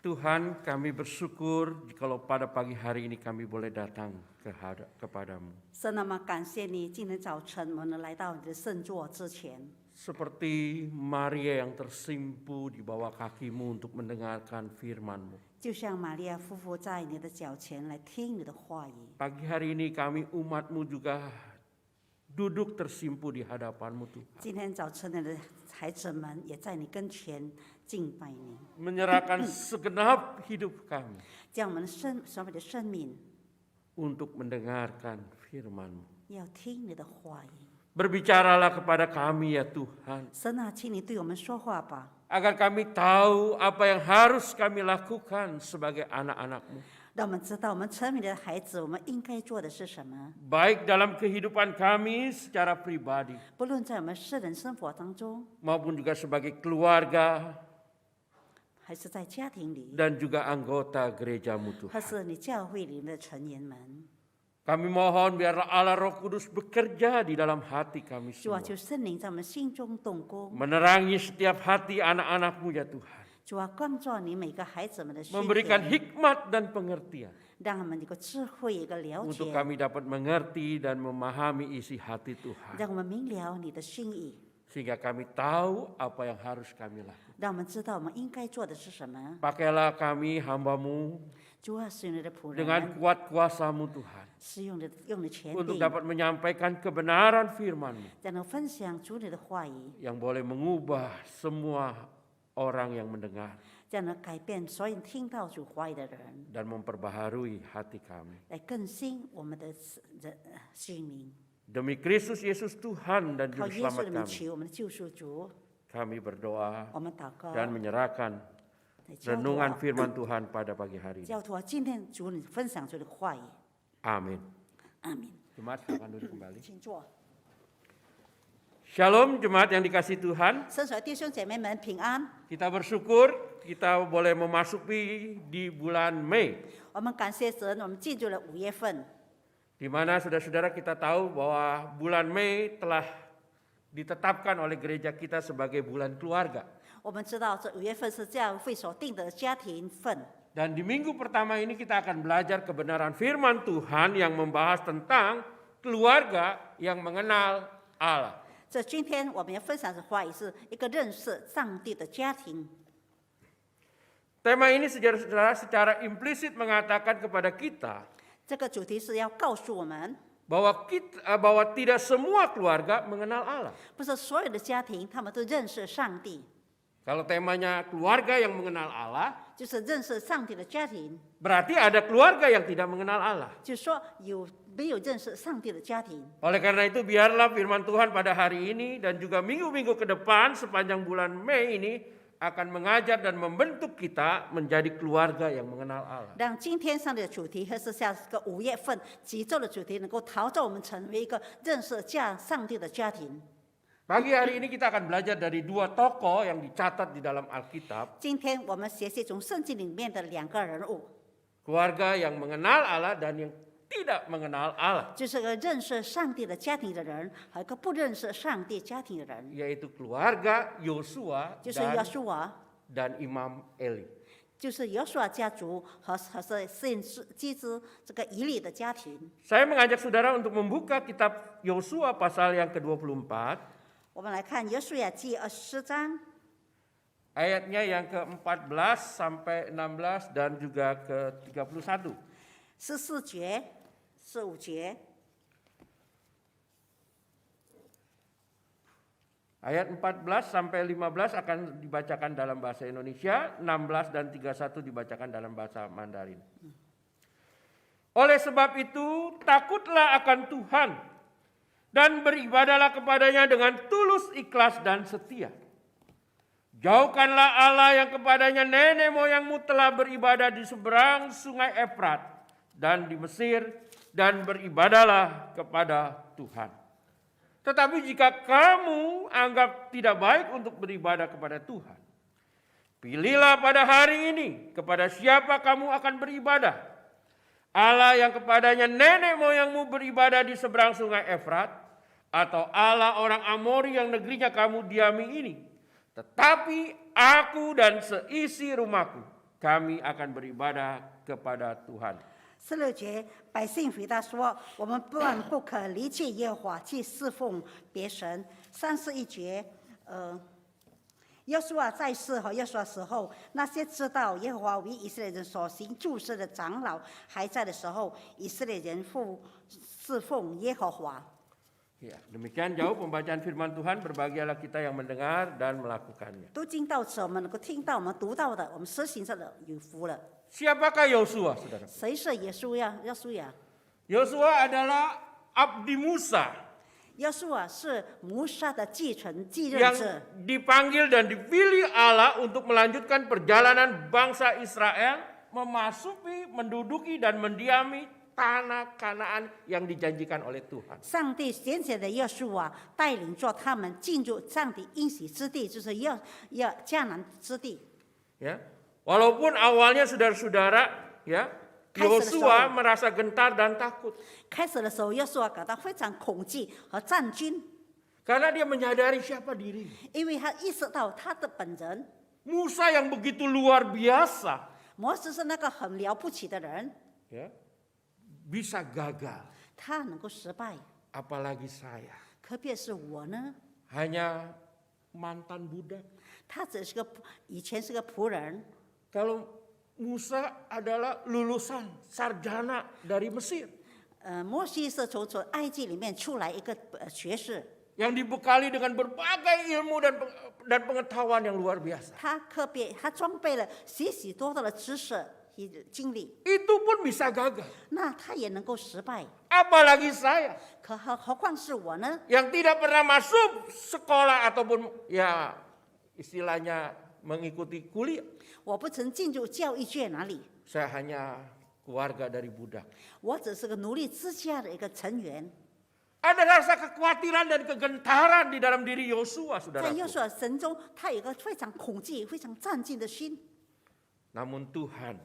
Tuhan, kami bersyukur kalau pada pagi hari ini kami boleh datang kepadamu. 神那么感谢你，今天早晨我们来到你的圣座之前， Seperti Maria yang tersimpu di bawah kakimu untuk mendengarkan firman-Mu. 就像玛利亚夫妇在你的脚前来听你的话语。 Pagi hari ini kami umat-Mu juga duduk tersimpu di hadapan-Mu Tuhan. 今天早晨你的孩子们也在你跟前敬拜你， Menyerahkan segenap hidup kami 将我们的所有的生命 untuk mendengarkan firman-Mu. 要听你的话语。 Berbicaralah kepada kami ya Tuhan, 神啊，请你对我们说话吧， agar kami tahu apa yang harus kami lakukan sebagai anak-anak-Mu. 让我们知道我们成为你的孩子，我们应该做的是什么。 Baik dalam kehidupan kami secara pribadi 不论在我们私人生活当中， maupun juga sebagai keluarga 还是在家庭里， dan juga anggota gereja-Mu 还 Tuhan. 是你教会里面的成员们， Kami mohon biarlah Allah Roh Kudus bekerja di dalam hati kami 主啊， semua. 求圣灵在我们心中动工， Menerangi setiap hati anak-anak-Mu ya Tuhan. 主啊，光照你每个孩子们的心 Memberikan 田， hikmat dan pengertian 让他们有个智慧，一个了 untuk 解， kami dapat mengerti dan memahami isi hati Tuhan. 让我们明了你的心意， Sehingga kami tahu apa yang harus kami lakukan. 让我们知道我们应该做的是什么。 Pakailah kami hamba-Mu 主啊，使用你的仆 dengan 人， kuat kuasa-Mu Tuhan. 使用你的权 Untuk 柄， dapat menyampaikan kebenaran firman-Mu 才能分享主你的话语， yang boleh mengubah semua orang yang mendengar 才能改变所有听到主话语的人， dan memperbaharui hati kami. 来更新我们的心灵。 Demi Kristus Yesus Tuhan dan 靠 Juru 耶稣 Selamat 的名 kami, 求我们的救赎主， kami berdoa 我们祷告， dan menyerahkan 来交托 renungan firman Tuhan pada pagi hari ini. 交托今天主你分享主的话语， Amin. 阿门。 Jemaat silakan duduk kembali. 请坐。 Shalom jemaat yang dikasihi Tuhan. 圣所弟兄姐妹们平安。 Kita bersyukur kita boleh memasuki di bulan Mei, 我们感谢神，我们进入了5月份。 di mana saudara-saudara kita tahu bahwa bulan Mei telah ditetapkan oleh gereja kita sebagai bulan keluarga. 我们知道这5月份是教会所定的家庭份。 Dan di minggu pertama ini kita akan belajar kebenaran firman Tuhan yang membahas tentang keluarga yang mengenal Allah. 这今天我们要分享的话语是一个认识上帝的家庭。 Tema ini saudara-saudara secara implisit mengatakan kepada kita 这个主题是要告诉我们， bahwa tidak semua keluarga mengenal Allah. 不是所有的家庭他们都认识上帝， Kalau temanya keluarga yang mengenal Allah, 就是认识上帝的家庭， berarti ada keluarga yang tidak mengenal Allah. 就说没有认识上帝的家庭。 Oleh karena itu biarlah firman Tuhan pada hari ini dan juga minggu-minggu ke depan sepanjang bulan Mei ini akan mengajar dan membentuk kita menjadi keluarga yang mengenal Allah. 让今天上帝的主题和是下个5月份几周的主题，能够陶造我们成为一个认识上帝的家庭。 Pagi hari ini kita akan belajar dari 2 tokoh yang dicatat di dalam Alkitab. 今天我们学习从圣经里面的2个人物， Keluarga yang mengenal Allah dan yang tidak mengenal Allah. 就是个认识上帝的家庭的人，还有一个不认识上帝家庭的人， Yaitu keluarga Yosua 就是约书亚， dan Imam Eli. 就是约书亚家族和先知基督这个以利的家庭。 Saya mengajak saudara untuk membuka kitab Yosua pasal yang ke-24. 我们来看约书亚记24章 Ayatnya yang ke-14 sampai 16 dan juga ke-31. 14节、15节。 Ayat 14 sampai 15 akan dibacakan dalam bahasa Indonesia, 16 dan 31 dibacakan dalam bahasa Mandarin. Oleh sebab itu, takutlah akan Tuhan dan beribadahlah kepadanya dengan tulus, ikhlas, dan setia. Jauhkanlah Allah yang kepadanya nenek moyangmu telah beribadah di seberang sungai Efrat dan di Mesir, dan beribadahlah kepada Tuhan. Tetapi jika kamu anggap tidak baik untuk beribadah kepada Tuhan, pilihlah pada hari ini kepada siapa kamu akan beribadah. Allah yang kepadanya nenek moyangmu beribadah di seberang sungai Efrat, atau Allah orang Amori yang negerinya kamu diami ini. Tetapi aku dan seisi rumahku kami akan beribadah kepada Tuhan. 16节，百姓回答说：“我们不可离弃耶和华，去侍奉别神。”31节，约书亚在世和约书亚死后，那些知道耶和华为以色列人所行诸事的长老还在的时候，以色列人侍奉耶和华。 Ya, demikian jauh pembacaan firman Tuhan, berbahagialah kita yang mendengar dan melakukannya. 读经到此，我们能够听到，我们读到的，我们实行着的，有福了。 Siapakah Yosua, saudara? 谁是耶稣呀？约书亚， Yosua adalah abdi Musa 约书亚是摩萨的继任 yang 者。 dipanggil dan dipilih Allah untuk melanjutkan perjalanan bangsa Israel memasuki, menduduki dan mendiami tanah Kanaan yang dijanjikan oleh Tuhan. 上帝拣选的约书亚带领着他们进入上帝应许之地，就是迦南之地。 Ya, walaupun awalnya saudara-saudara, ya, Yosua merasa gentar dan takut 开始的时候，约书亚感到非常恐惧和战军， karena dia menyadari siapa dirinya. 因为他意识到他的本人， Musa yang begitu luar biasa, 摩西是那个很了不起的人， ya, bisa gagal. 他能够失败， Apalagi saya, 可别是我呢？ hanya mantan budak. 他只是个以前是个仆人， Kalau Musa adalah lulusan sarjana dari Mesir 摩西是从埃及里面出来一个学士， yang dibekali dengan berbagai ilmu dan pengetahuan yang luar biasa. 他装备了许许多多的知识和经历， Itu pun bisa gagal. 那他也能够失败。 Apalagi saya 何况是我呢？ yang tidak pernah masuk sekolah ataupun ya istilahnya mengikuti kuliah. 我不曾进入教育界哪里， Saya hanya keluarga dari budak. 我只是个奴隶之家的一个成员。 Ada rasa kekhawatiran dan kegentaran di dalam diri Yosua, 在约 saudaraku. 书亚神中，他有一个非常恐惧、非常战兢的心。 Namun Tuhan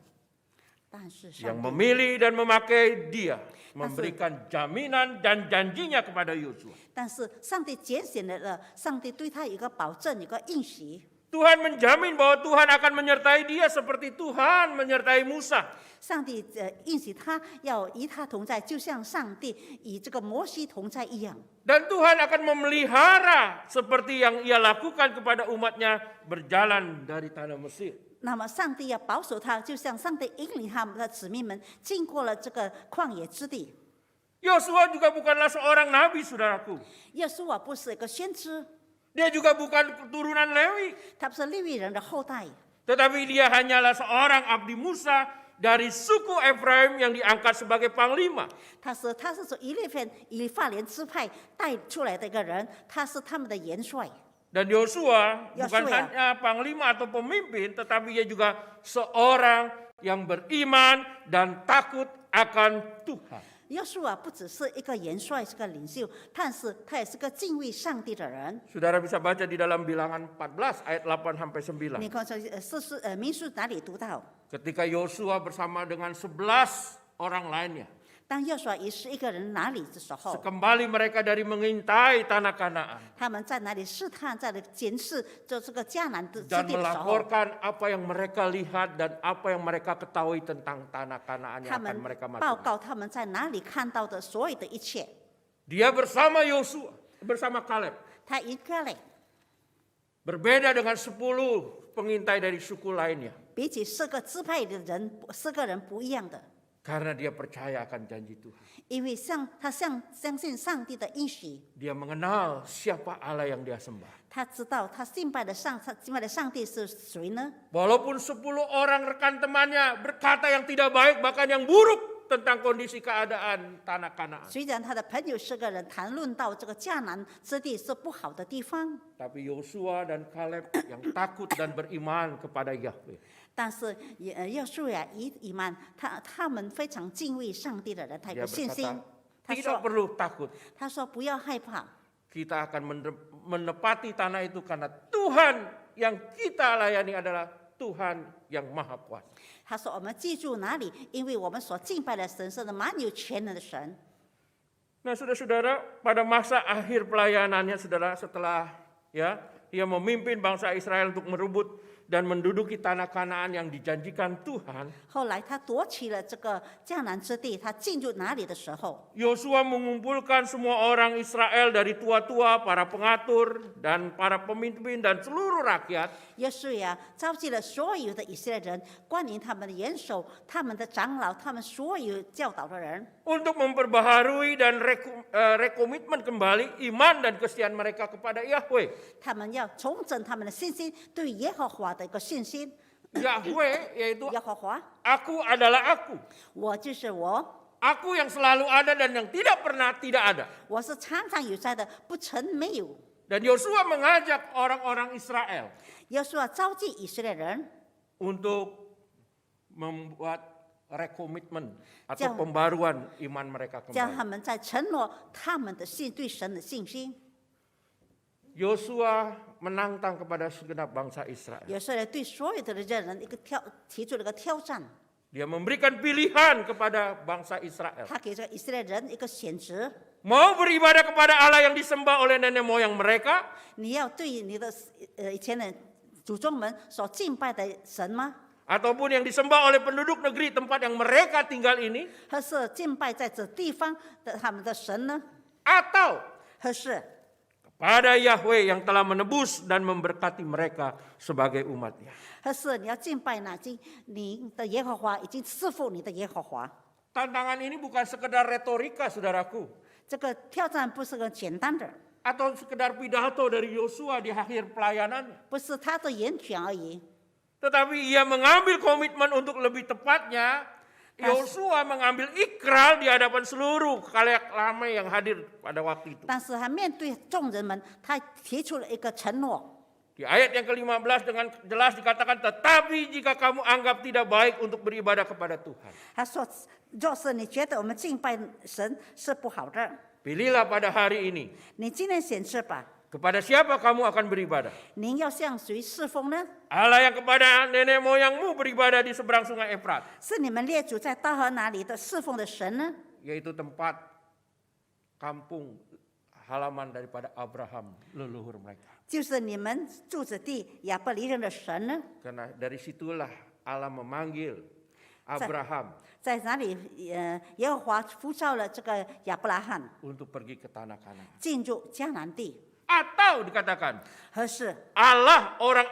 但是 yang 上帝， memilih dan memakai dia memberikan jaminan dan janjinya kepada Yosua. 但是上帝拣选了，上帝对他有一个保证，有个应许。 Tuhan menjamin bahwa Tuhan akan menyertai dia seperti Tuhan menyertai Musa. 上帝应许他要与他同在，就像上帝与这个摩西同在一样。 Dan Tuhan akan memelihara seperti yang ia lakukan kepada umatnya berjalan dari tanah Mesir. 那么上帝要保守他，就像上帝引领他们的子民们经过了这个旷野之地。 Yosua juga bukanlah seorang nabi, saudaraku. 耶稣啊，不是一个先知， Dia juga bukan keturunan Lewi. 他不是利未人的后代， Tetapi dia hanyalah seorang abdi Musa dari suku Efraim yang diangkat sebagai panglima. 他是从以法莲支派带出来的一个人，他是他们的元帅。 Dan Yosua bukan Yosua. hanya panglima atau pemimpin, tetapi dia juga seorang yang beriman dan takut akan Tuhan. 耶稣啊，不只是一个元帅，是个领袖，但是他也是个敬畏上帝的人。 Saudara bisa baca di dalam Bilangan 14 ayat 8 sampai 9. 你看说，民书哪里读到？ Ketika Yosua bersama dengan 11 orang lainnya, 当耶稣啊也是一个人哪里的时候， sekembali mereka dari mengintai tanah Kanaan 他们在哪里试探，在那里检视这个迦南之 dan 地的时候， melaporkan apa yang mereka lihat dan apa yang mereka ketahui tentang tanah Kanaan 他 yang 们 akan mereka 报 masuki. 告他们在哪里看到的所有的一切。 Dia bersama Yosua, bersama Kaleb, 他一个嘞， berbeda dengan 10 pengintai dari suku lainnya, 比起4个支派的人，4个人不一样的， karena dia percaya akan janji Tuhan. 因为他相信上帝的应许， Dia mengenal siapa Allah yang dia sembah. 他知道他敬拜的上帝是谁呢？ Walaupun 10 orang rekan temannya berkata yang tidak baik, bahkan yang buruk tentang kondisi keadaan tanah Kanaan. 虽然他的朋友4个人谈论到这个迦南之地是不好的地方， Tapi Yosua dan Kaleb yang takut dan beriman kepada Yahweh. 但是耶稣呀，以曼他们非常敬畏上帝的人，他 Dia 有信心。 berkata, tidak perlu takut. 他说不要害怕， Kita akan menepati tanah itu karena Tuhan yang kita layani adalah Tuhan yang Maha Kuasa. 他说我们记住哪里，因为我们所敬拜的神是蛮有全能的神。 Nah, saudara-saudara, pada masa akhir pelayanannya, saudara, setelah ya dia memimpin bangsa Israel untuk merebut dan menduduki tanah Kanaan yang dijanjikan Tuhan, 后来他夺取了这个迦南之地，他进入哪里的时候， Yosua mengumpulkan semua orang Israel dari tua-tua, para pengatur, dan para pemimpin dan seluruh rakyat 约书亚召集了所有的以色列人，关于他们的元首、他们的长老、他们所有教导的人， untuk memperbaharui dan rekomitmen kembali iman dan kesetiaan mereka kepada Yahweh. 他们要重整他们的信心，对耶和华的一个信心。 Yahweh yaitu 耶和华， aku adalah aku. 我就是我， Aku yang selalu ada dan yang tidak pernah tidak ada. 我是常常有在的，不曾没有。 Dan Yosua mengajak orang-orang Israel 耶稣召集以色列人， untuk membuat rekomitmen atau Jangan. pembaruan iman mereka 将 kembali. 他们在承诺他们的信对神的信心。 Yosua menantang kepada segenap bangsa Israel. 耶稣对所有的人提出了一个挑战， Dia memberikan pilihan kepada bangsa Israel. 他给这个以色列人一个选择： Mau beribadah kepada Allah yang disembah oleh nenek moyang mereka, 你要对你的以前的祖宗们所敬拜的神吗？ ataupun yang disembah oleh penduduk negeri tempat yang mereka tinggal ini, 还是敬拜在这地方的他们的神呢？ atau 还是 pada Yahweh yang telah menebus dan memberkati mereka sebagai umatnya. 还是你要敬拜那经你的耶和华已经赐福你的耶和华？ Tantangan ini bukan sekedar retorika, saudaraku, 这个挑战不是个简单的， atau sekedar pidato dari Yosua di akhir pelayanannya. 不是他的言讲而已， Tetapi ia mengambil komitmen untuk lebih tepatnya, Yosua mengambil ikrar di hadapan seluruh khalayak ramai yang hadir pada waktu itu. 但是他面对众人们，他提出了一个承诺。 Di ayat yang ke-15 dengan jelas dikatakan, tetapi jika kamu anggap tidak baik untuk beribadah kepada Tuhan, 他说：“若是你觉得我们敬拜神是不好的， pilihlah pada hari ini 你今天选择吧。 kepada siapa kamu akan beribadah. 您要向谁侍奉呢？ Allah yang kepada nenek moyangmu beribadah di seberang sungai Efrat, 是你们列祖在大河哪里的侍奉的神呢？ yaitu tempat kampung halaman daripada Abraham, leluhur mereka. 就是你们住子地亚伯离人的神呢？ Karena dari situlah Allah memanggil Abraham 在哪里？耶和华呼召了这个亚伯拉罕 untuk pergi ke tanah Kanaan. 进入迦南地， Atau dikatakan 合适？ Allah orang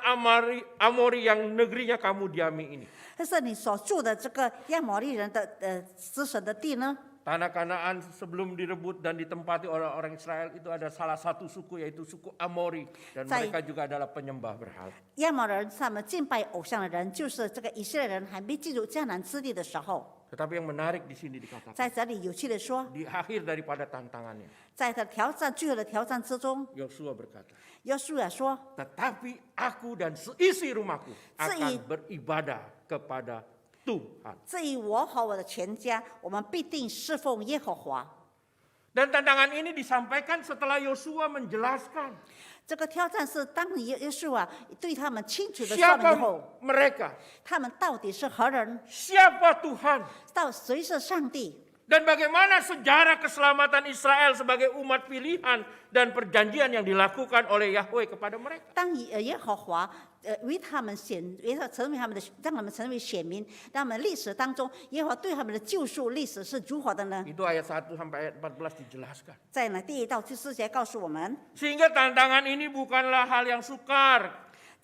Amori yang negerinya kamu diami ini. 还是你所住的这个亚摩利人的子孙的地呢？ Tanah Kanaan sebelum direbut dan ditempati oleh orang Israel itu ada salah satu suku yaitu suku Amori. Dan mereka juga adalah penyembah berhala. 亚摩人他们敬拜偶像的人，就是这个以色列人还没进入迦南之地的时候。 Tetapi yang menarik di sini dikatakan, 在这里有趣的说， di akhir daripada tantangannya, 在他最后的挑战之中， Yosua berkata, 约书亚说 tetapi aku dan seisi rumahku akan Seisi- beribadah kepada Tuhan.：“ 至于我和我的全家，我们必定侍奉耶和华。” Dan tantangan ini disampaikan setelah Yosua menjelaskan 这个挑战是当耶稣啊对他们清楚的说明以 siapa 后， mereka, 他们到底是何人， siapa Tuhan, 到谁是上帝， dan bagaimana sejarah keselamatan Israel sebagai umat pilihan dan perjanjian yang dilakukan oleh Yahweh kepada mereka. 当耶和华为他们成为他们的，让他们成为选民，让他们历史当中耶和华对他们的救赎历史是如何的呢？ Itu ayat 1 sampai ayat 14 dijelaskan. 在呢第1到第4节告诉我们， Sehingga tantangan ini bukanlah hal yang sukar,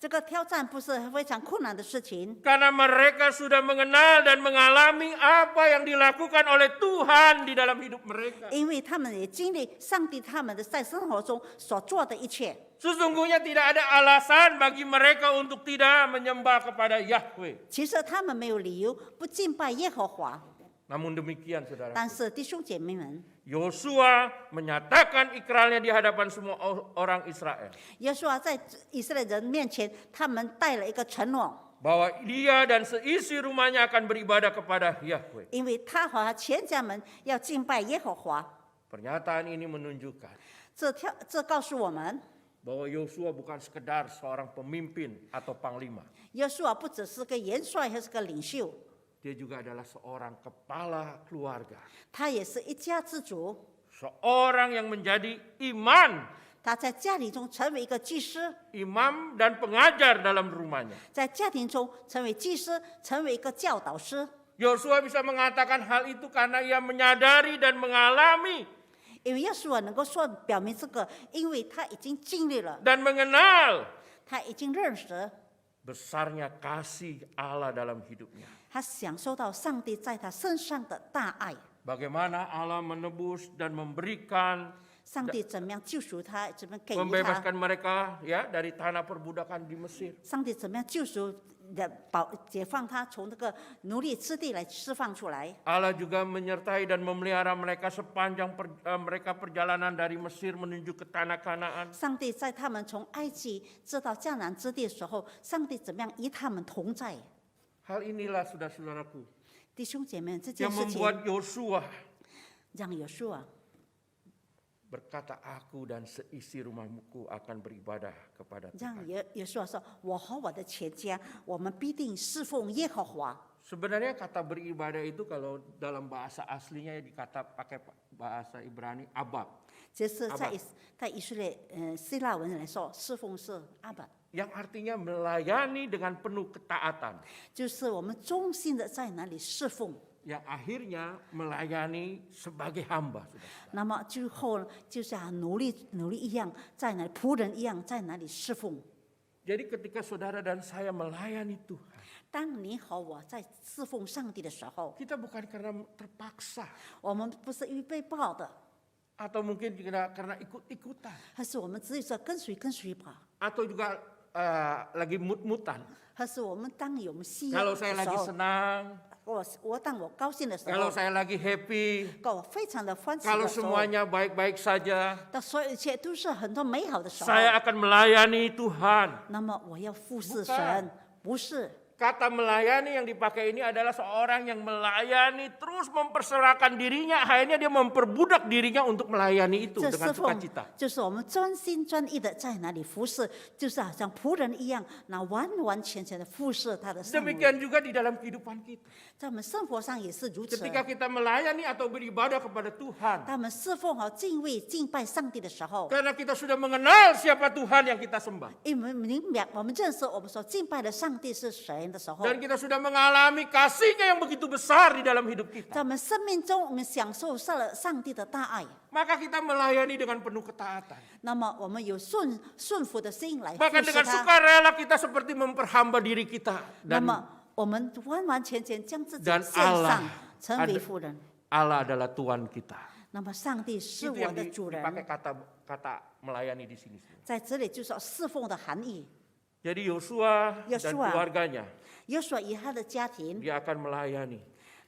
这个挑战不是非常困难的事情， karena mereka sudah mengenal dan mengalami apa yang dilakukan oleh Tuhan di dalam hidup mereka. 因为他们也经历上帝他们的在生活中所做的一切。 Sesungguhnya tidak ada alasan bagi mereka untuk tidak menyembah kepada Yahweh. 其实他们没有理由不敬拜耶和华， Namun demikian, saudara, 但是弟兄姐妹们， Yosua menyatakan ikrarnya di hadapan semua orang Israel 耶稣啊，在以色列人面前，他们带了一个承诺， bahwa dia dan seisi rumahnya akan beribadah kepada Yahweh. 因为他和他全家们要敬拜耶和华。 Pernyataan ini menunjukkan 这告诉我们， bahwa Yosua bukan sekedar seorang pemimpin atau panglima. 耶稣啊，不只是个元帅，还是个领袖， Dia juga adalah seorang kepala keluarga. 他也是一家之主， Seorang yang menjadi iman 他在家庭中成为一个祭司， imam dan pengajar dalam rumahnya. 在家庭中成为祭司，成为一个教导师。 Yosua bisa mengatakan hal itu karena ia menyadari dan mengalami 因为耶稣能够说表明这个，因为他已经经历了， dan mengenal 他已经认识， besarnya kasih Allah dalam hidupnya. 他享受到上帝在他身上的大爱。 Bagaimana Allah menebus dan memberikan, 上帝怎么样救赎他，怎么给予他？ membebaskan mereka ya dari tanah perbudakan di Mesir. 上帝怎么样救赎的解放他，从这个奴隶之地来释放出来？ Allah juga menyertai dan memelihara mereka sepanjang mereka perjalanan dari Mesir menuju ke tanah Kanaan. 上帝在他们从埃及直到迦南之地的时候，上帝怎么样与他们同在？ Hal inilah saudara-saudaraku 弟兄姐妹，这件 yang 事情 membuat Yosua 让有数啊， berkata, aku dan seisi rumahku akan beribadah kepada 让 Tuhan. 有数啊说，我和我的全家，我们必定侍奉耶和华。 Sebenarnya kata beribadah itu kalau dalam bahasa aslinya dikata pakai bahasa Ibrani abad. 这是在以色列希腊文来说，侍奉是阿爸， Yang artinya melayani dengan penuh ketaatan. 就是我们忠心的在哪里侍奉。 Yang akhirnya melayani sebagai hamba. 那么之后就像奴隶一样，在哪里仆人一样，在哪里侍奉。 Jadi ketika saudara dan saya melayani Tuhan, 当你和我在侍奉上帝的时候， kita bukan karena terpaksa 我们不是预备报的， atau mungkin karena ikut-ikutan 还是我们只是跟随吧， atau juga lagi mut-mutan. 还是我们当有我们需要 Kalau 的 saya 时 lagi 候， senang, 我当我高兴的时 kalau 候， saya lagi happy, 我非常的欢喜 kalau 的时候， semuanya baik-baik saja, 当所有一切都是很多美好的时候， saya akan melayani Tuhan. 那么我要服侍 Bukan 神，不是。 Kata melayani yang dipakai ini adalah seorang yang melayani terus memperserahkan dirinya, akhirnya dia memperbudak dirinya untuk melayani itu 这 dengan 侍奉 sukacita. 就是我们专心专意的在哪里服侍，就是好像仆人一样，那完完全全的服侍他的上帝。 Demikian juga di dalam kehidupan kita. 在我们生活上也是如此。 Ketika kita melayani atau beribadah kepada Tuhan, 当我们侍奉和敬畏敬拜上帝的时候， karena kita sudah mengenal siapa Tuhan yang kita sembah, 因为明白我们认识我们所敬拜的上帝是谁的时候， dan kita sudah mengalami kasih-Nya yang begitu besar di dalam hidup 在 kita, 我们生命中我们享受了上帝的大爱， maka kita melayani dengan penuh ketaatan. 那么我们有顺服的心来服 Bahkan 侍 dengan 他， sukarela kita seperti memperhamba diri kita 那 dan 么我们完完全全将自己 Dan 献 Allah 上，成为妇人。 Allah adalah Tuhan kita. 那么上帝是 Itu 我 yang 的主人， dipakai kata melayani di sini. 在这里就是侍奉的含义。 Jadi Yosua dan Yosua. keluarganya 耶稣与他的家庭， dia akan melayani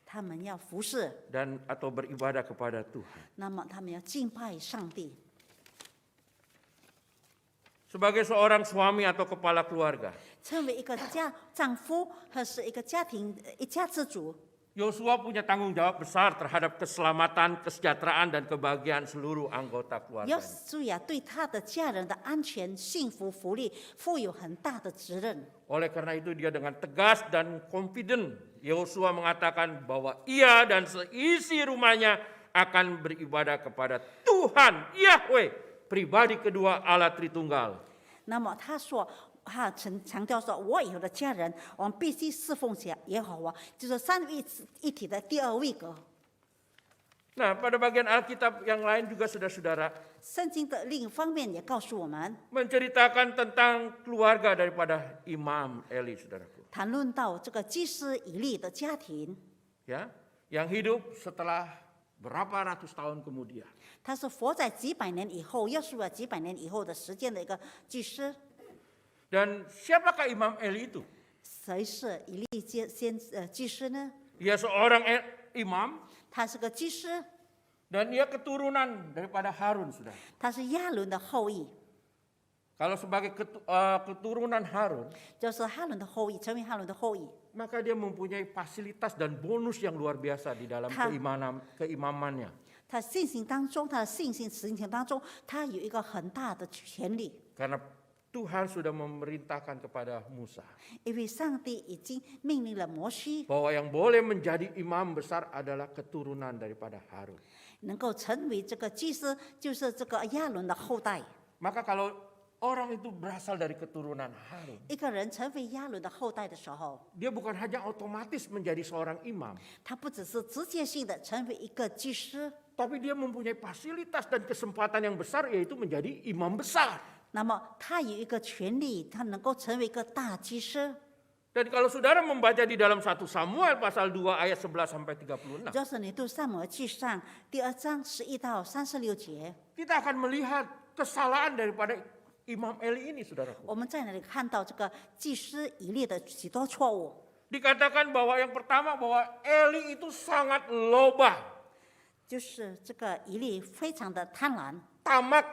他们要服侍， dan atau beribadah kepada Tuhan. 那么他们要敬拜上帝。 Sebagai seorang suami atau kepala keluarga, 成为一个丈夫，或是一个家庭一家之主， Yosua punya tanggung jawab besar terhadap keselamatan, kesejahteraan dan kebahagiaan seluruh anggota 耶 keluarga. 稣呀对他的家人的安全、幸福、福利负有很大的责任。 Oleh karena itu dia dengan tegas dan confident Yosua mengatakan bahwa ia dan seisi rumahnya akan beribadah kepada Tuhan Yahweh, pribadi kedua Allah Tritunggal. 那么他说，他强调说，我以后的家人，我们必须侍奉耶和华，就是三位一体的第二位格。 Nah, pada bagian Alkitab yang lain juga saudara-saudara 圣经的另一方面也告诉我们， menceritakan tentang keluarga daripada Imam Eli, saudaraku. 谈论到这个祭司以利的家庭， Ya, yang hidup setelah berapa ratus tahun kemudian. 他是活在几百年以后，耶稣几百年以后的时间的一个祭司。 Dan siapakah Imam Eli itu? 谁是以利祭司呢？ Dia seorang imam 他是个祭司， dan dia keturunan daripada Harun, saudara. 他是亚伦的后裔， Kalau sebagai keturunan Harun, 就是哈伦的后裔，成为哈伦的后裔。 maka dia mempunyai fasilitas dan bonus yang luar biasa di dalam keimamannya. 他信心当中，他的信心实践当中，他有一个很大的权利， Karena Tuhan sudah memerintahkan kepada Musa 因为上帝已经命令了摩西， bahwa yang boleh menjadi imam besar adalah keturunan daripada Harun. 能够成为这个祭司，就是这个亚伦的后代。Maka kalau orang itu berasal dari keturunan Harun, 一个人成为亚伦的后代的时候， dia bukan hanya otomatis menjadi seorang imam, 他不只是直接性的成为一个祭司， tapi dia mempunyai fasilitas dan kesempatan yang besar yaitu menjadi imam besar. 那么他有一个权利，他能够成为一个大祭司。 Dan kalau saudara membaca di dalam 1 Samuel pasal 2 ayat 11 sampai 36, 就是你读撒母耳记上第2章11到36节， kita akan melihat kesalahan daripada Imam Eli ini, saudaraku. 我们在那里看到这个祭司以利的许多错误。 Dikatakan bahwa yang pertama bahwa Eli itu sangat lobah, 就是这个以利非常的贪婪， tamak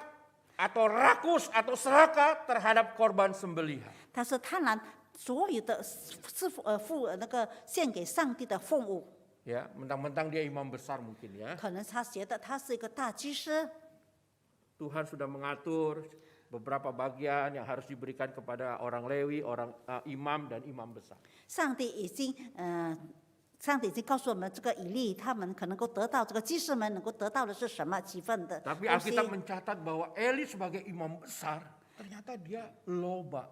atau rakus atau serakah terhadap korban sembelihan. 他是贪婪所有的那个献给上帝的奉物， Ya, mentang-mentang dia imam besar mungkin ya. 可能他觉得他是一个大祭司， Tuhan sudah mengatur beberapa bagian yang harus diberikan kepada orang Lewi, orang imam dan imam besar. 上帝已经告诉我们，这个以利他们可能够得到这个祭司们能够得到的是什么几份的 Tapi 东西。 Alkitab mencatat bahwa Eli sebagai imam besar ternyata dia loba,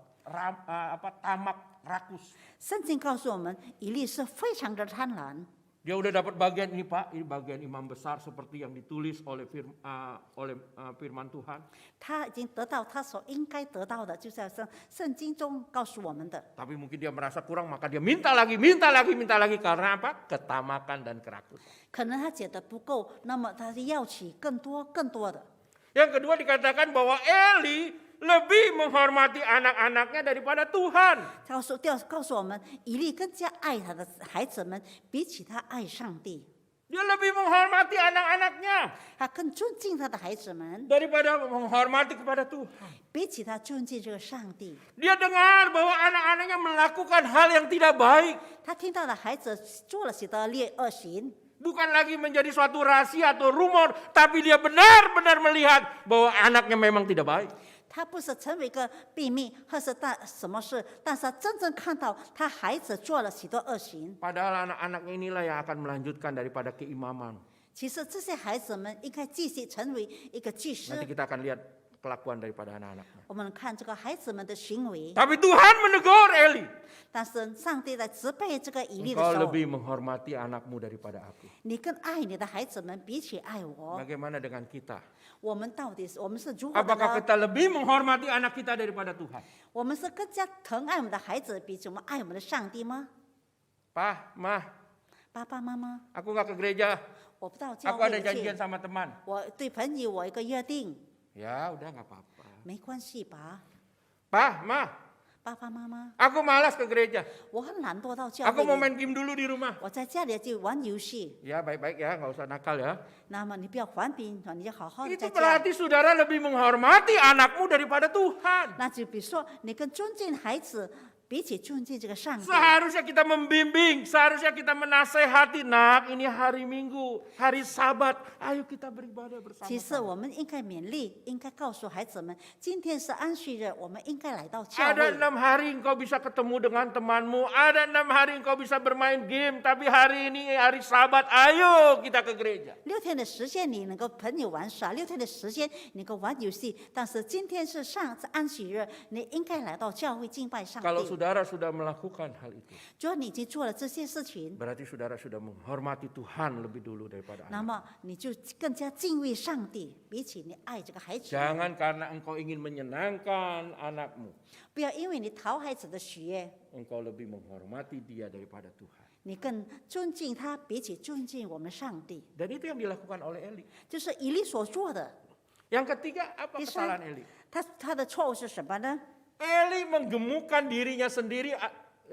tamak, rakus. 圣经告诉我们，以利是非常的贪婪。 Dia udah dapat bagian ini Pak, ini bagian imam besar seperti yang ditulis oleh firman Tuhan. 他已经得到他所应该得到的，就在圣经中告诉我们的。 Tapi mungkin dia merasa kurang, maka dia minta lagi karena apa? Ketamakan dan kerakusan. 可能他觉得不够，那么他就要起更多的。 Yang kedua dikatakan bahwa Eli lebih menghormati anak-anaknya daripada Tuhan. 告诉我们，以利更加爱他的孩子们，比起他爱上帝， Dia lebih menghormati anak-anaknya 他更尊敬他的孩子们， daripada menghormati kepada Tuhan. 比起他尊敬这个上帝。 Dia dengar bahwa anak-anaknya melakukan hal yang tidak baik. 他听到了孩子做了许多恶行， Bukan lagi menjadi suatu rahasia atau rumor, tapi dia benar-benar melihat bahwa anaknya memang tidak baik. 他不是成为一个秘密或是什么事，但是他真正看到他孩子做了许多恶行。 Padahal anak-anaknya inilah yang akan melanjutkan daripada keimaman. 其实这些孩子们应该继续成为一个祭司。 Nanti kita akan lihat kelakuan daripada anak-anaknya. 我们看这个孩子们的行为， Tapi Tuhan menegur Eli. 但是上帝在责备这个以利的 Engkau 时候， lebih menghormati anakmu daripada aku. 你更爱你的孩子们，比起爱我。 Bagaimana dengan kita? 我们到底是我们是如何的 Apakah 呢？ kita lebih menghormati anak kita daripada Tuhan? 我们是更加疼爱我们的孩子，比起我们爱我们的上帝吗？ Pak, Mah, 爸爸妈妈， aku nggak ke gereja. 我不到教 Aku 会 ada 里 janjian 去， sama teman. 我对朋友我一个约定， Ya udah nggak apa-apa. 没关系吧？ Pak, Mah, 爸爸妈妈， aku malas ke gereja. 我很懒惰到教 Aku mau 会里， main game dulu di rumah. 我在家里就玩游戏。 Ya baik-baik ya, nggak usah nakal ya. 那么你不要还饼，你就好好的 Itu 在家。 berarti saudara lebih menghormati anakmu daripada Tuhan. 那就比如说，你更尊敬孩子，比起尊敬这个上帝。 Seharusnya kita membimbing, seharusnya kita menasehati. Nak, ini hari Minggu, hari Sabat. Ayo kita beribadah 其实 bersama-sama. 我们应该勉励，应该告诉孩子们，今天是安息日，我们应该来到教 Ada 会。 6 hari engkau bisa ketemu dengan temanmu. Ada 6 hari engkau bisa bermain game. Tapi hari ini hari Sabat, ayo kita ke gereja. 6天的时间你能够朋友玩耍，6天的时间你能够玩游戏，但是今天是安息日，你应该来到教会敬拜上 Kalau 帝。 saudara sudah melakukan hal itu, 只要你已经做了这些事情， berarti saudara sudah menghormati Tuhan lebih dulu daripada 那 anak. 么你就更加敬畏上帝，比起你爱这个孩子。 Jangan karena engkau ingin menyenangkan anakmu, 不要因为你讨孩子的喜悦， engkau lebih menghormati dia daripada Tuhan. 你更尊敬他，比起尊敬我们上帝。 Dan itu yang dilakukan oleh Eli. 就是以利所做的。 Yang ketiga, apa Bisa. kesalahan Eli? 他的错误是什么呢？ Eli menggemukkan dirinya sendiri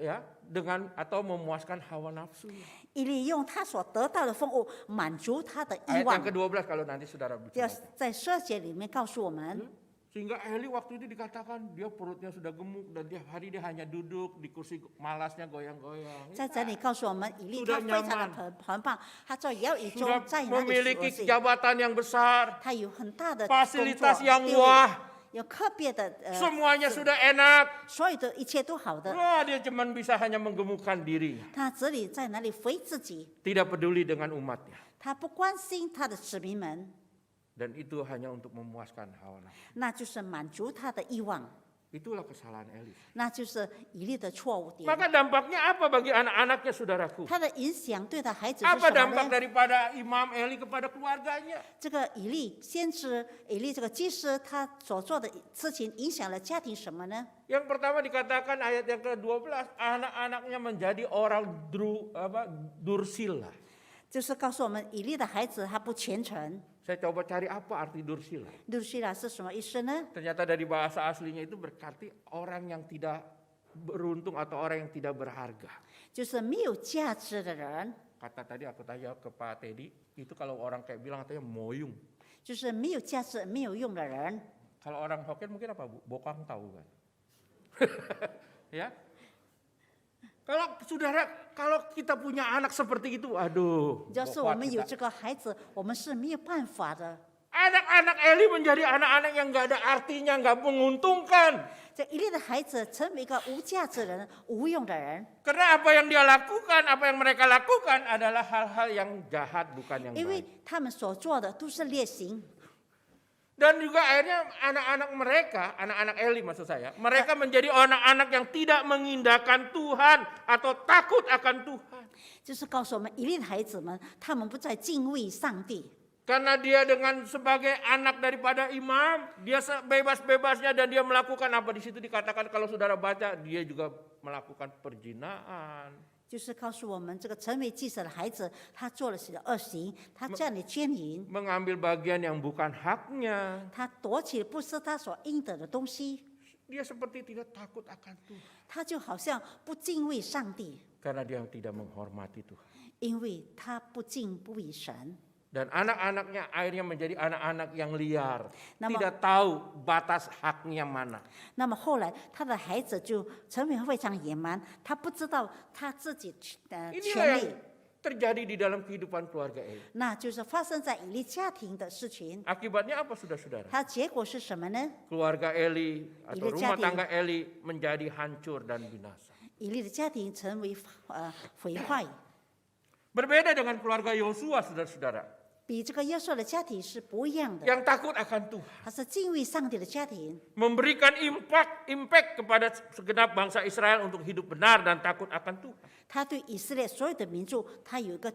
ya dengan atau memuaskan hawa nafsu. 以利用他所得到的丰富满足他的欲 Ayat 望 yang。ke-12 kalau nanti saudara 要 baca. 在12节里面告诉我们， Sehingga Eli waktu itu dikatakan dia perutnya sudah gemuk dan dia hanya duduk di kursi malasnya goyang-goyang. 在这里告诉我们，以利 Sudah 他非常的澎湃，他在摇椅中 Sudah 在那里 memiliki 学习， jabatan yang besar, 他有很大的 fasilitas 工作 yang 地位， wah, 有特别的 semuanya sudah enak. 所有的一切都好的。 Wah, dia cuma bisa hanya menggemukkan dirinya, 他这里在哪里肥自己， tidak peduli dengan umatnya. 他不关心他的子民们， Dan itu hanya untuk memuaskan hawa nafsu. 那就是满足他的欲望， Itulah kesalahan Eli. 那就是以利的错误点。 Maka dampaknya apa bagi anak-anaknya, saudaraku? 他的影响对他孩子是 Apa 什么 dampak 呢？ daripada Imam Eli kepada keluarganya? 这个以利先知、以利这个祭司，他所做的事情影响了家庭什么呢？ Yang pertama dikatakan ayat yang ke-12, anak-anaknya menjadi orang dursila. 就是告诉我们，以利的孩子他不虔诚。 Saya coba cari apa arti dursila. 路西拉是什么意思呢？ Ternyata dari bahasa aslinya itu berarti orang yang tidak beruntung atau orang yang tidak berharga. 就是没有价值的人， Kata tadi aku tanya ke Pak Teddy, itu kalau orang kayak bilang katanya moyung. 就是没有价值、没有用的人。 Kalau orang Hokkien mungkin apa Bu? Bokang tahu kan? Ya. Kalau kita punya anak seperti itu, aduh. 要是 kuat 我们有 kita. 这个孩子，我们是没有办法的。 Anak-anak Eli menjadi anak-anak yang nggak ada artinya, nggak menguntungkan. 这一类的孩子成为一个无价值的人、无用的人， Karena apa yang dia lakukan, apa yang mereka lakukan adalah hal-hal yang jahat, bukan yang 因为 baik. 他们所做的都是劣行。 Dan juga akhirnya anak-anak mereka, anak-anak Eli maksud saya, mereka menjadi anak-anak yang tidak mengindahkan Tuhan atau takut akan Tuhan. 就是告诉我们，一类的孩子们，他们不再敬畏上帝， Karena dia dengan sebagai anak daripada imam, dia bebas-bebasnya dan dia melakukan apa di situ dikatakan kalau saudara baca, dia juga melakukan perzinaan. 就是告诉我们，这个成为祭司的孩子，他做了些恶行，他这样的奸淫， Mengambil bagian yang bukan haknya. 他夺取不是他所应得的东西， Dia seperti tidak takut akan Tuhan. 他就好像不敬畏上帝， Karena dia tidak menghormati Tuhan. 因为他不敬不以神。 Dan anak-anaknya akhirnya menjadi anak-anak yang liar. Nama- Tidak tahu batas haknya mana. 那么后来，他的孩子就成为非常野蛮，他不知道他自己的 Inilah 权 yang 利， terjadi di dalam kehidupan keluarga Eli. 那就是发生在以利家庭的事情。 Akibatnya apa saudara-saudara? 它结果是什么呢？ Keluarga Eli atau Eli rumah jadi- tangga Eli menjadi hancur dan binasa. 以利的家庭成为毁坏， Berbeda dengan keluarga Yosua saudara-saudara. 比这个约瑟的家庭是不一样的。 Yang takut akan Tuhan. 他是敬畏上帝的家庭， Memberikan impact kepada segenap bangsa Israel untuk hidup benar dan takut akan Tuhan. 他对以色列所有的民族，他有一个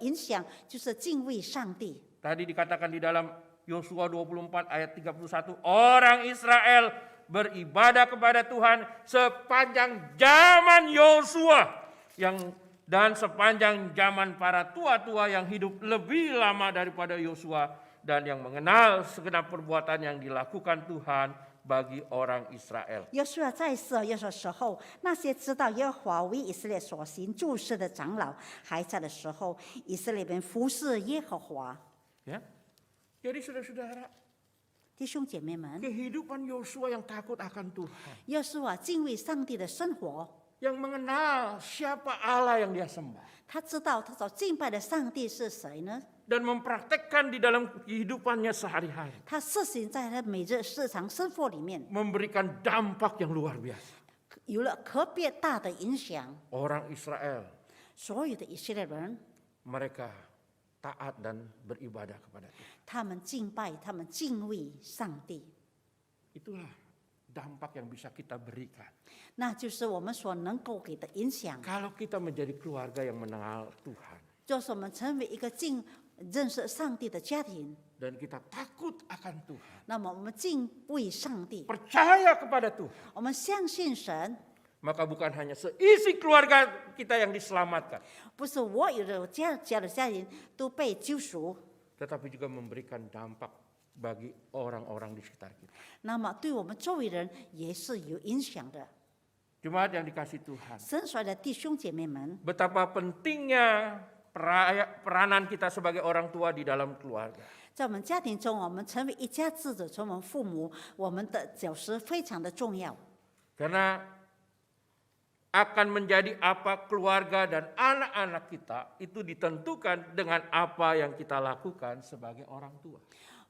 影响，就是敬畏上帝。 Tadi dikatakan di dalam Yosua 24 ayat 31, orang Israel beribadah kepada Tuhan sepanjang zaman Yosua dan sepanjang zaman para tua-tua yang hidup lebih lama daripada Yosua dan yang mengenal segenap perbuatan yang dilakukan Tuhan bagi orang Israel. 约书亚在世，约书亚时候，那些知道耶和华为以色列所行诸事的长老还在的时候，以色列人服侍耶和华。 Ya. Jadi saudara-saudara, 弟兄姐妹们， kehidupan Yosua yang takut akan Tuhan, 约书亚敬畏上帝的生活， yang mengenal siapa Allah yang dia sembah 他知道他所敬拜的上帝是谁呢？ dan mempraktekkan di dalam kehidupannya sehari-hari, 他实行在他每日日常生活里面， memberikan dampak yang luar biasa. 有了特别大的影响。 Orang Israel 所有的以色列人， mereka taat dan beribadah kepada Tuhan. 他们敬拜，他们敬畏上帝， Itulah dampak yang bisa kita berikan 那就是我们所能够给的影响。 kalau kita menjadi keluarga yang mengenal Tuhan 就是我们成为一个认识上帝的家庭， dan kita takut akan Tuhan, 那么我们敬畏上帝， percaya kepada Tuhan, 我们相信神， maka bukan hanya seisi keluarga kita yang diselamatkan, 不是我有的家的家人都被救赎， tetapi juga memberikan dampak bagi orang-orang di sekitar kita. 那么对我们周围人也是有影响的。 Jemaat yang dikasih Tuhan, 神所爱的弟兄姐妹们， betapa pentingnya peranan kita sebagai orang tua di dalam keluarga. 在我们家庭中，我们成为一家之主，成为我们父母，我们的角色非常的重要。 Karena akan menjadi apa keluarga dan anak-anak kita itu ditentukan dengan apa yang kita lakukan sebagai orang tua.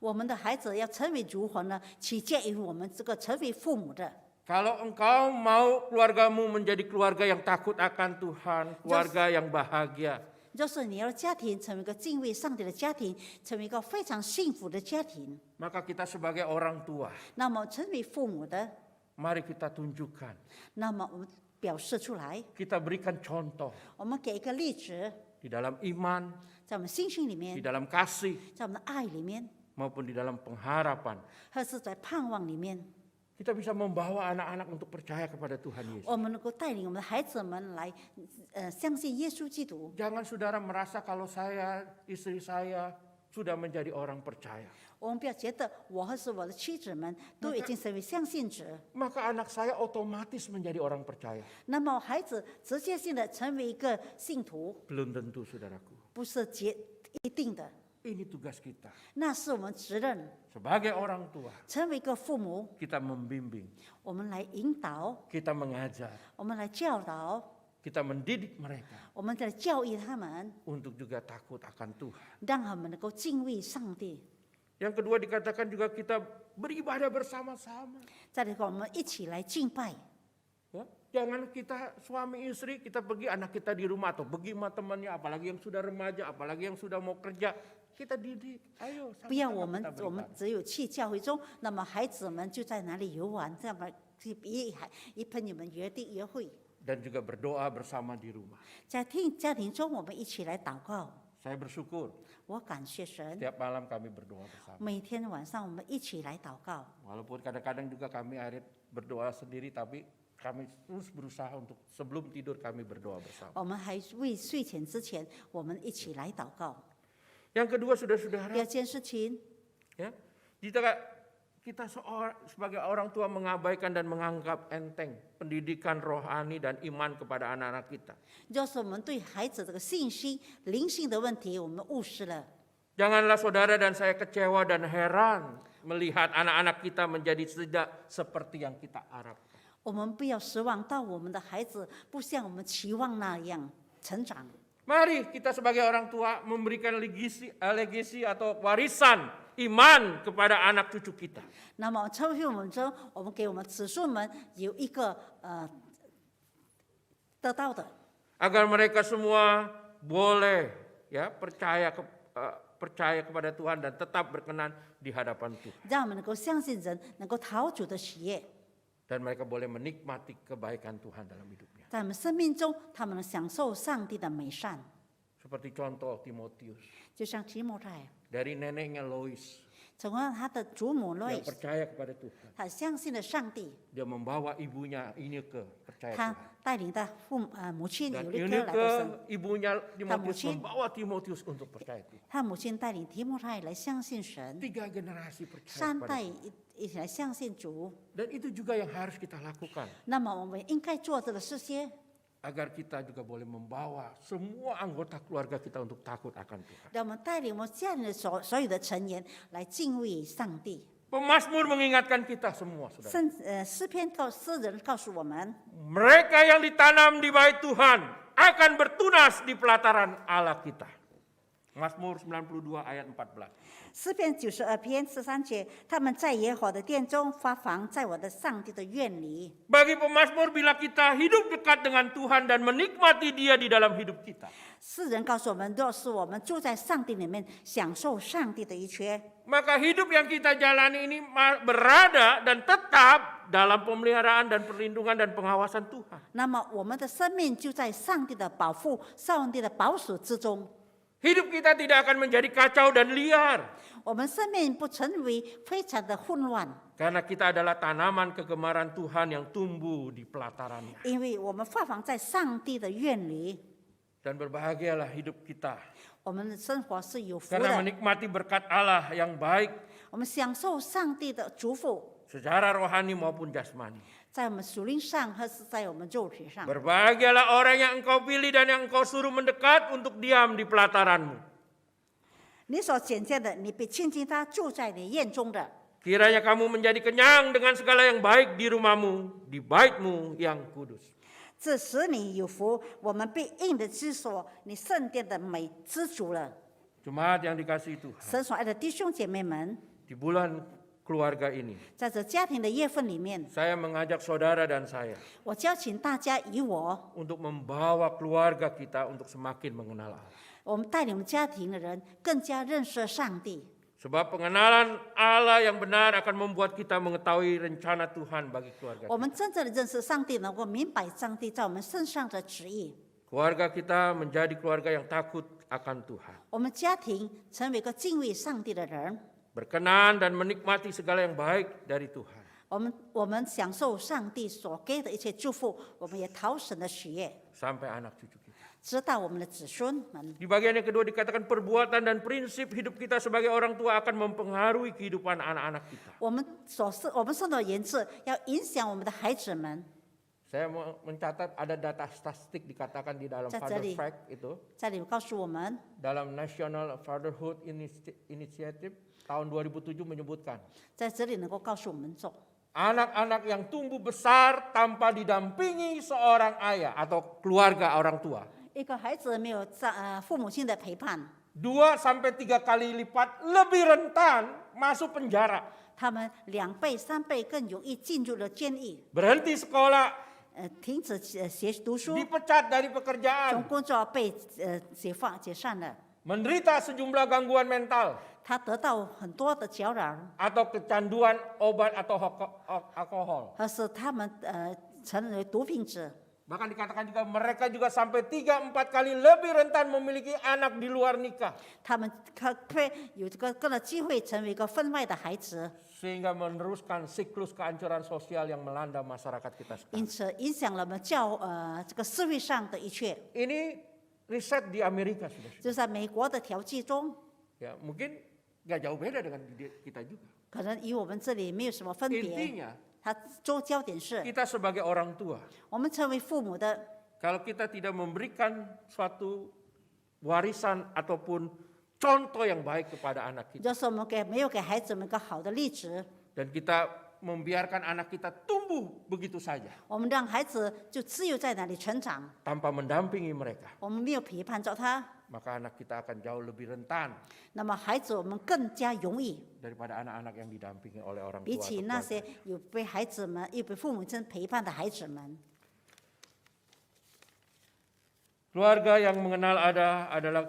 我们的孩子要成为如何呢？取决于我们这个成为父母的。 Kalau engkau mau keluargamu menjadi keluarga yang takut akan Tuhan, keluarga yang bahagia, 若是你的家庭成为一个敬畏上帝的家庭，成为一个非常幸福的家庭， maka kita sebagai orang tua, 那么成为父母的， mari kita tunjukkan, 那么我们表示出来， kita berikan contoh 我们给一个例子， di dalam iman, 在我们信心里 di 面， dalam kasih, 在我们的爱里面， maupun di dalam pengharapan. 还是在盼望里面， Kita bisa membawa anak-anak untuk percaya kepada Tuhan Yesus. 我们能够带领我们的孩子们来，相信耶稣基督。 Jangan saudara merasa kalau saya, istri saya sudah menjadi orang percaya. 我们不要觉得我或是我的妻子们都已经成为相信者， Maka anak saya otomatis menjadi orang percaya. 那么孩子直接性的成为一个信徒， Belum tentu saudaraku. 不是一定的， Ini tugas kita. 那是我们责任。 Sebagai orang tua, 成为一个父母， kita membimbing, 我们来引导， kita mengajar, 我们来教导， kita mendidik mereka 我们在教育他们， untuk juga takut akan Tuhan. 让他们能够敬畏上帝。 Yang kedua dikatakan juga kita beribadah bersama-sama. 再来，我们一起来敬拜。 Ya, jangan kita suami istri kita pergi anak kita di rumah atau pergi sama temannya, apalagi yang sudah remaja, apalagi yang sudah mau kerja, kita didik. Ayo 不要 sama-sama 我们 kita 我们 beribadah. 只有去教会中，那么孩子们就在哪里游玩，这样来一朋友们约定约会， Dan juga berdoa bersama di rumah. 在家庭中我们一起来祷告。 Saya bersyukur 我感谢神， setiap malam kami berdoa bersama. 每天晚上我们一起来祷告。 Walaupun kadang-kadang juga kami akhirnya berdoa sendiri, tapi kami terus berusaha untuk sebelum tidur kami berdoa bersama. 我们还为睡前之前，我们一起来祷告。 Yang kedua saudara-saudara, 第二件事情， ya, kita sebagai orang tua mengabaikan dan menganggap enteng pendidikan rohani dan iman kepada anak-anak kita. 就是我们对孩子这个信心、灵性的问题，我们误视了。 Janganlah saudara dan saya kecewa dan heran melihat anak-anak kita menjadi tidak seperti yang kita harapkan. 我们不要失望到我们的孩子不像我们期望那样成长。 Mari kita sebagai orang tua memberikan legasi atau warisan iman kepada anak cucu kita. 那么成为我们中，我们给我们子孙们有一个得到的， Agar mereka semua boleh ya percaya kepada Tuhan dan tetap berkenan di hadapan Tuhan. 让我们能够相信人，能够讨主的喜悦， Dan mereka boleh menikmati kebaikan Tuhan dalam hidupnya. 在我们生命中，他们能享受上帝的美善。 Seperti contoh Timotius. 就像提摩太， Dari neneknya Lois 从他的祖母 yang Lois， percaya kepada Tuhan. 他相信了上帝， Dia membawa ibunya Ineke percaya 他 Tuhan. 带领他母亲 Dan 有一颗来到神， ibunya Timotius Mucin. membawa Timotius untuk percaya Tuhan. 他母亲带领提摩太来相信神， 3 generasi percaya 三 kepada 代 Tuhan. 一起来相信主。 Dan itu juga yang harus kita lakukan. 那么我们应该做这个事些， Agar kita juga boleh membawa semua anggota keluarga kita untuk takut akan Tuhan. 让我们带领我们家人的所有的成员来敬畏上帝。 Pemazmur mengingatkan kita semua, saudara. 诗篇诗人告诉我们， Mereka yang ditanam di bait Tuhan akan bertunas di pelataran Allah kita. Mazmur 92 ayat 14. 诗篇92篇13节，他们在耶和华的殿中发房，在我的上帝的院里。 Bagi pemazmur, bila kita hidup dekat dengan Tuhan dan menikmati Dia di dalam hidup kita, 诗人告诉我们，若是我们住在上帝里面，享受上帝的一切， maka hidup yang kita jalani ini berada dan tetap dalam pemeliharaan dan perlindungan dan pengawasan Tuhan. 那么我们的生命就在上帝的保护、上帝的保守之中。 Hidup kita tidak akan menjadi kacau dan liar. 我们生命不成为非常的混乱， Karena kita adalah tanaman kegemaran Tuhan yang tumbuh di pelatarannya. 因为我们发放在上帝的院里， Dan berbahagialah hidup kita. 我们的生活是有福 Karena 的， menikmati berkat Allah yang baik 我们享受上帝的祝福， secara rohani maupun jasmani. 在我们属灵上还是在我们肉体上。 Berbahagialah orang yang engkau pilih dan yang engkau suruh mendekat untuk diam di pelataranmu. 你所拣选的，你必亲近他，住在你院中的。 Kiranya kamu menjadi kenyang dengan segala yang baik di rumahmu, di baitmu yang kudus. 这使你有福，我们必应的之所，你圣殿的美知足了。 Jemaat yang dikasihi Tuhan. 神所爱的弟兄姐妹们， Di bulan keluarga ini, 在这家庭的月份里面， saya mengajak saudara dan saya 我邀请大家与我， untuk membawa keluarga kita untuk semakin mengenal Allah. 我们带领我们家庭的人更加认识上帝。 Sebab pengenalan Allah yang benar akan membuat kita mengetahui rencana Tuhan bagi keluarga 我 kita. 们真正的认识上帝，能够明白上帝在我们身上的旨意。 Keluarga kita menjadi keluarga yang takut akan Tuhan, 我们家庭成为一个敬畏上帝的人， berkenan dan menikmati segala yang baik dari Tuhan. 我们享受上帝所给的一切祝福，我们也讨神的喜悦， Sampai anak cucu kita. 直到我们的子孙们。 Di bagian yang kedua dikatakan perbuatan dan prinsip hidup kita sebagai orang tua akan mempengaruhi kehidupan anak-anak kita. 我们受到言辞要影响我们的孩子们。 Saya mau mencatat ada data statistik dikatakan di dalam Catat Father tadi. Fact itu, 这里告诉我们， dalam National Fatherhood Initiative tahun 2007 menyebutkan 在这里能够告诉我们说， anak-anak yang tumbuh besar tanpa didampingi seorang ayah atau keluarga orang tua 一个孩子没有父母亲的陪伴， 2 sampai 3 kali lipat lebih rentan masuk penjara, 他们2倍、3倍更容易进入了监狱， berhenti sekolah, 停止读书， dipecat dari 从 pekerjaan, 工作被解散了。 menderita sejumlah gangguan mental 他得到很多的搅扰， atau kecanduan obat atau alkohol. 而是他们成为毒品者。 Bahkan dikatakan juga mereka juga sampai 3-4 kali lebih rentan memiliki anak di luar nikah. 他们会有这个更的机会成为一个分外的孩子， Sehingga meneruskan siklus kehancuran sosial yang melanda masyarakat kita 因 sekarang. 此影响了我们这个社会上的一切。 Ini riset di Amerika sudah. 就在美国的调剂中， Ya, mungkin nggak jauh beda dengan kita juga. 可能与我们这里没有什么分别。 Intinya 它焦点是 kita sebagai orang tua, 我们成为父母的， kalau kita tidak memberikan suatu warisan ataupun contoh yang baik kepada anak kita, 就是我们没有给孩子们一个好的例子， dan kita membiarkan anak kita tumbuh begitu saja 我们让孩子就自由在那里成长， tanpa mendampingi mereka, 我们没有陪伴着他， maka anak kita akan jauh lebih rentan 那么孩子我们更加容易， daripada anak-anak yang didampingi oleh orang 比 tua. 起 atau 那些 keluarga. 有被孩子们、有被父母亲陪伴的孩子们。 Keluarga yang mengenal ada adalah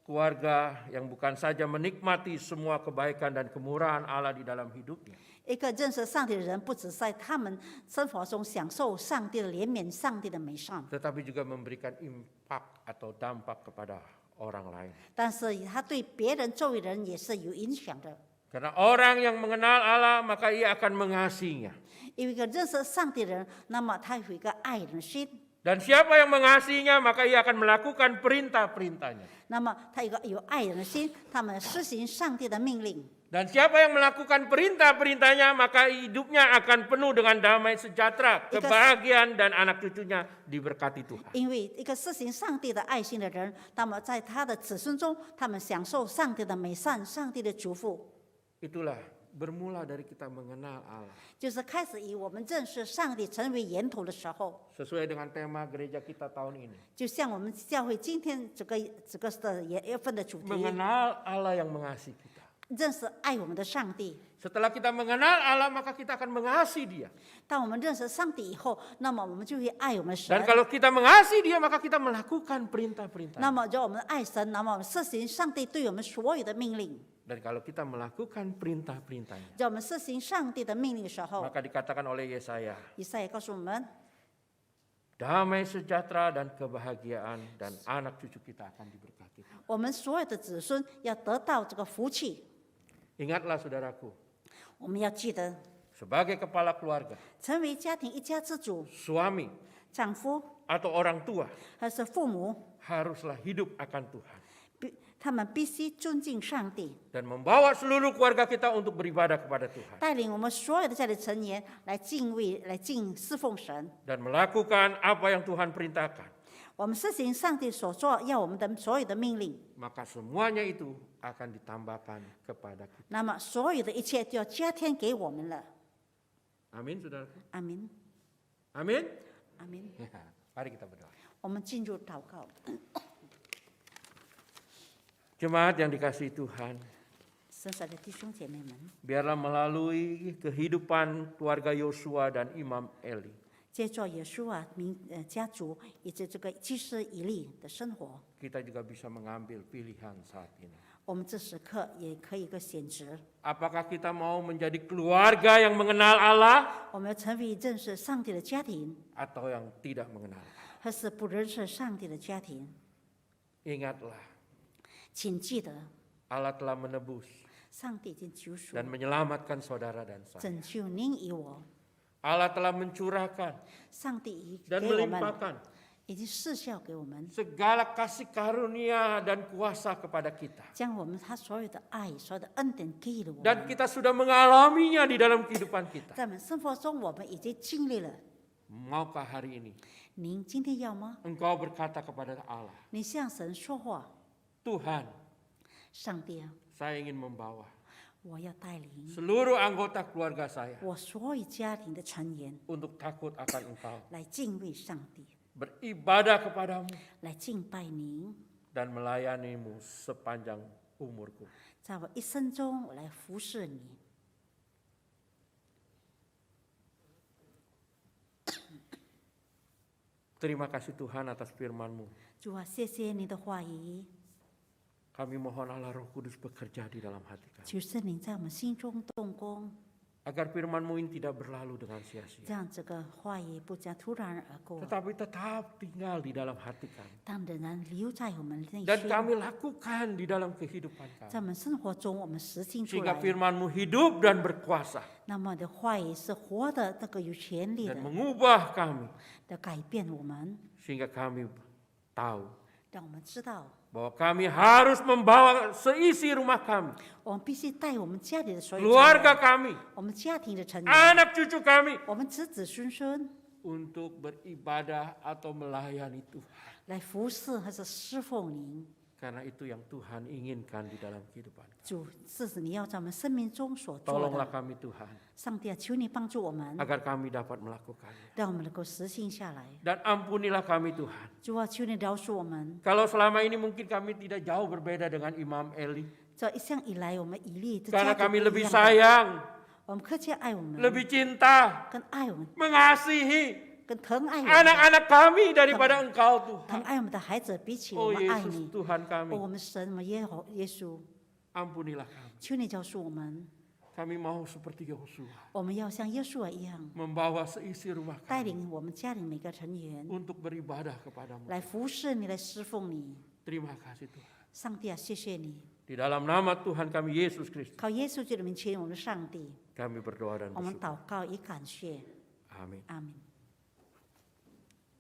keluarga yang bukan saja menikmati semua kebaikan dan kemurahan Allah di dalam hidupnya, 一个认识上帝的人，不只在他们生活中享受上帝的怜悯、上帝的美善， tetapi juga memberikan impact atau dampak kepada orang lain. 但是他对别人、周围人也是有影响的。 Karena orang yang mengenal Allah maka ia akan mengasihinya. 因为一个认识上帝的人，那么他有一个爱人的心， Dan siapa yang mengasihinya maka ia akan melakukan perintah-perintahnya. 那么他有爱人的心，他们施行上帝的命令。 Dan siapa yang melakukan perintah-perintahnya maka hidupnya akan penuh dengan damai sejahtera, kebahagiaan dan anak cucunya diberkati Tuhan. 因为一个施行上帝的爱心的人，那么在他的子孙中，他们享受上帝的美善、上帝的祝福。 Itulah bermula dari kita mengenal Allah. 就是开始以我们认识上帝成为源头的时候， Sesuai dengan tema gereja kita tahun ini. 就像我们教会今天这个的月份的主题， Mengenal Allah yang mengasihi kita. 认识爱我们的上帝。 Setelah kita mengenal Allah maka kita akan mengasihi Dia. 当我们认识上帝以后，那么我们就会爱我们的神 Dan。kalau kita mengasihi Dia maka kita melakukan perintah-perintah. 那么，只要我们爱神，那么我们实行上帝对我们所有的命令。 Dan kalau kita melakukan perintah-perintahnya 只要我们实行上帝的命令的时候， maka dikatakan oleh Yesaya, 以赛亚告诉我们， damai sejahtera dan kebahagiaan dan anak cucu kita akan diberkati. 我们所有的子孙要得到这个福气。 Ingatlah saudaraku, 我们要记得， sebagai kepala keluarga, 成为家庭一家之主， suami 丈夫 atau orang tua 还是父母， haruslah hidup akan Tuhan 他们必须尊敬上帝， dan membawa seluruh keluarga kita untuk beribadah kepada Tuhan 带领我们所有的家里成员来敬畏、来侍奉神。 dan melakukan apa yang Tuhan perintahkan. 我们实行上帝所做要我们的所有的命令， Maka semuanya itu akan ditambahkan kepada kita. 那么所有的一切就要加添给我们了。 Amin, saudaraku. 阿明， Amin. 阿明。 Ya, mari kita berdoa. 我们进入祷告。 Jemaat yang dikasihi Tuhan, 神所的弟兄姐妹们， biarlah melalui kehidupan keluarga Yosua dan Imam Eli, 借着耶稣家族以及这个祭司以利的生活， kita juga bisa mengambil pilihan saat ini. 我们这时刻也可以一个选择， Apakah kita mau menjadi keluarga yang mengenal Allah 我们要成为认识上帝的家庭， atau yang tidak mengenal? 还是不认识上帝的家庭？ Ingatlah, 请记得， Allah telah menebus 上帝已经救赎、 dan menyelamatkan saudara dan saya. 拯救您与我， Allah telah mencurahkan 上帝已 dan 给我们， melimpahkan 已经施效给我们， segala kasih karunia dan kuasa kepada kita. 将我们他所有的爱、所有的恩典给了我 Dan 们。 kita sudah mengalaminya di dalam kehidupan kita. 在我们生活中，我们已经经历了。 Maukah hari ini 您今天要吗？ engkau berkata kepada Allah, 你向神说话， Tuhan, 上帝啊， saya ingin membawa 我要带领 seluruh anggota keluarga saya 我所有家庭的成员 untuk takut akan engkau, 来敬畏上帝， beribadah kepadamu 来敬拜您， dan melayanimu sepanjang umurku. 在我一生中我来服侍你。 Terima kasih Tuhan atas firman-Mu. 主啊，谢谢你的话语， Kami mohon Allah Roh Kudus bekerja di dalam hati kami. 求圣灵在我们心中动工， Agar firman-Mu ini tidak berlalu dengan sia-sia. 让这个话语不将突然而过， Tetapi tetap tinggal di dalam hati kami. 但仍然留在我们内 Dan 心， kami lakukan di dalam kehidupan 在 kami. 我们生活中我们实行出 Sehingga 来。 firman-Mu hidup dan berkuasa. 那么你的话语是活的，这个有权利的 Dan，mengubah kami. 的改变我们， Sehingga kami tahu 让我们知道， bahwa kami harus membawa seisi rumah kami, 我们必须带我们家里的所有成 keluarga 员， kami, 我们家庭的成员， anak cucu kami 我们子子孙孙 untuk beribadah atau melayani Tuhan. 来服侍还是侍奉您。 Karena itu yang Tuhan inginkan di dalam kehidupan. 主，这是你要在我们生命中所做 Tolonglah 的。 kami Tuhan, 上帝啊，求你帮助我们， agar kami dapat melakukannya. 让我们能够实行下来。 Dan ampunilah kami Tuhan. 主啊，求你饶恕我们。 Kalau selama ini mungkin kami tidak jauh berbeda dengan Imam Eli. 这一向以来，我们以利的 Karena 家族 kami 不 lebih 一样的， sayang, 我们更加爱我们， lebih cinta, 更爱我们， mengasihi 更疼爱我们， anak-anak kami daripada Engkau Tuhan. 疼爱我们的孩子，比起 Oh 我们爱 Yesus 你。 Tuhan 哦， kami, 我们神，我们耶稣， ampunilah kami. 求你饶恕我们。 Kami mau seperti Yosua, 我们要像耶稣一样， membawa seisi rumah 带 kami 领我们家里每个成员 untuk beribadah kepadamu. 来服侍你，来侍奉你。 Terima kasih Tuhan. 上帝啊，谢谢你， Di dalam nama Tuhan kami Yesus Kristus, 靠耶稣基督的名，请我们的上帝， kami berdoa dan 我们 bersyukur. 祷告以感谢， Amin. 阿门。